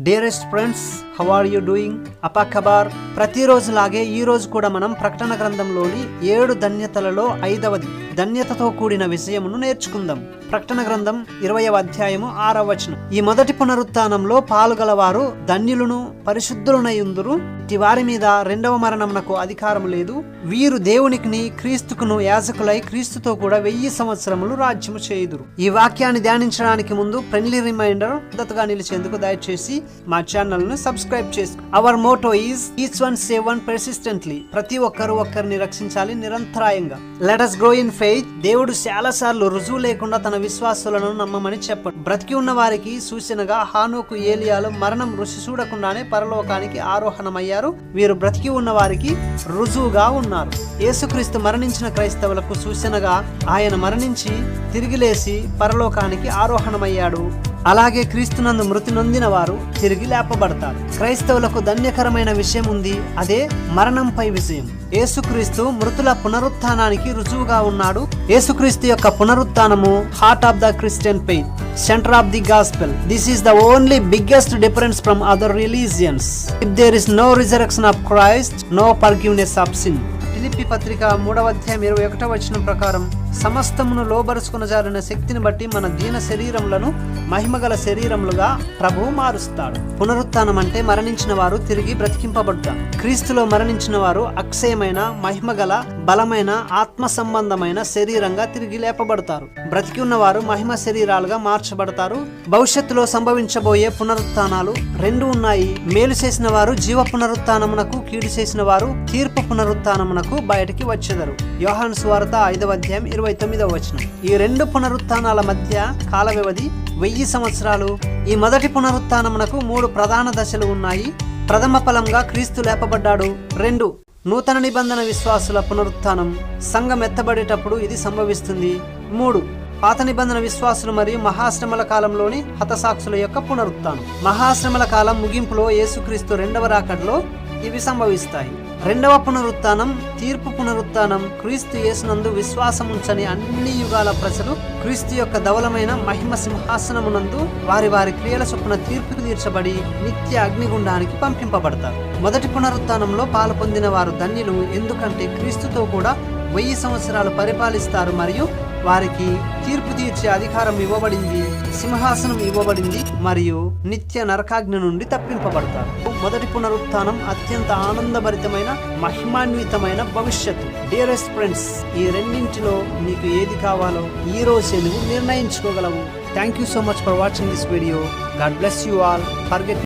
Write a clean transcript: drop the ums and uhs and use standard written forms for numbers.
Dearest friends, how are you doing? అపా ఖబార్. ప్రతిరోజులాగే ఈ రోజు కూడా మనం ప్రకటన గ్రంథంలోని 7 ధన్యతలలో 5వది ధన్యతతో కూడిన విషయమును నేర్చుకుందాం. ప్రకటన గ్రంథం 20వ అధ్యాయము 6వ వచనం. ఈ మొదటి పునరుత్థానంలో పాలుగలవారు ధన్యులను పరిశుద్ధులనయుందురు. వారి మీద రెండవ మరణమునకు అధికారం లేదు. వీరు దేవునికిని క్రీస్తుకును యాజకులై క్రీస్తుతో కూడా 1000 సంవత్సరములు రాజ్యము చేయుదురు. ఈ వాక్యాన్ని ధ్యానించడానికి ముందు ఫ్రెండ్లీ రిమైండర్, దత్తగా నిలిచేందుకు దయచేసి మా ఛానల్ ను సబ్స్క్రైబ్ చేసుకో. Our motto is each one save one persistently. ప్రతి ఒక్కరు ఒక్కరిని రక్షించాలి నిరంతరాయంగా. Let us grow in faith. దేవుడు చాలా సార్లు రుజువు లేకుండా తన విశ్వాసులను నమ్మమని చెప్పాడు. బ్రతికి ఉన్న వారికి సూచనగా హానోకు, ఏలియాలు మరణం రుచి చూడకుండానే పరలోకానికి ఆరోహణమయ్యారు. వీరు బ్రతికి ఉన్న వారికి రుజువుగా ఉన్నారు. యేసుక్రీస్తు మరణించిన క్రైస్తవులకు సూచనగా ఆయన మరణించి తిరిగి లేచి పరలోకానికి ఆరోహణమయ్యాడు. అలాగే క్రీస్తునందు మృతి నొందిన వారు తిరిగి లేపబడతారు. క్రైస్తవులకు ధన్యకరమైన విషయం ఉంది, అదే మరణంపై విజయం. యేసుక్రీస్తు మృతుల పునరుత్థానానికి రుజువుగా ఉన్నాడు. యేసుక్రీస్తు యొక్క పునరుత్థానము heart of the Christian faith, centre of the gospel. This is the only biggest difference from other religions. If there is no resurrection of Christ, no forgiveness of sin. ఫిలిప్పీ పత్రిక 3వ అధ్యాయం 21వ వచనం ప్రకారం సమస్తమును లోబరుచుకున్న జారిన శక్తిని బట్టి మన దీన శరీరములను మహిమగల శరీరములుగా ప్రభువు మారుస్తాడు. పునరుత్థానం అంటే మరణించిన వారు తిరిగి బ్రతికింపబడతారు. క్రీస్తులో మరణించిన వారు అక్షయమైన, మహిమగల, బలమైన, ఆత్మ సంబంధమైన శరీరంగా తిరిగి లేపబడతారు. బ్రతికి ఉన్నవారు మహిమ శరీరాలుగా మార్చబడతారు. భవిష్యత్తులో సంభవించబోయే పునరుత్థానాలు 2 ఉన్నాయి. మేలు చేసిన వారు జీవ పునరుత్థానమునకు, కీడు చేసిన వారు తీర్పు పునరుత్థానమునకు బయటికి వచ్చెదరు. యోహాను సువార్త 5వ అధ్యాయం 29వ వచనం. ఈ 2 పునరుత్థానాల మధ్య కాల వ్యవధి 1000 సంవత్సరాలు. ఈ మొదటి పునరుత్థానమునకు 3 ప్రధాన దశలు ఉన్నాయి. ప్రథమ ఫలంగా క్రీస్తు లేపబడ్డాడు. 2 నూతన నిబంధన విశ్వాసుల పునరుత్థానం. సంఘం ఎత్తబడేటప్పుడు ఇది సంభవిస్తుంది. 3 పాత నిబంధన విశ్వాసులు మరియు మహాశ్రమల కాలంలోని హతసాక్షుల యొక్క పునరుత్థానం. మహాశ్రమల కాలం ముగింపులో యేసుక్రీస్తు 2వ రాకడలో ఇవి సంభవిస్తాయి. 2వ పునరుత్థానం తీర్పు పునరుత్థానం. క్రీస్తు యేసునందు విశ్వాసం ఉంచని అన్ని యుగాల ప్రజలు క్రీస్తు యొక్క ధవలమైన మహిమ సింహాసనమునందు వారి వారి క్రియల చొప్పున తీర్పుకు తీర్చబడి నిత్య అగ్నిగుండానికి పంపింపబడతారు. మొదటి పునరుత్థానంలో పాలు పొందిన వారు ధన్యులు, ఎందుకంటే క్రీస్తుతో కూడా 1000 సంవత్సరాలు పరిపాలిస్తారు మరియు వారికి తీర్పు తీర్చే అధికారం ఇవ్వబడింది, సింహాసనం ఇవ్వబడింది మరియు నిత్య నరకాగ్ని నుండి తప్పింపబడతారు. మొదటి పునరుత్థానం అత్యంత ఆనందభరితమైన, మహిమాన్వితమైన భవిష్యత్తు. డియరెస్ట్ ఫ్రెండ్స్, ఈ రెండింటిలో నీకు ఏది కావాలో ఈ రోజే నువ్వు నిర్ణయించుకోగలవు. Thank you so much for watching this video. God bless you all. Forget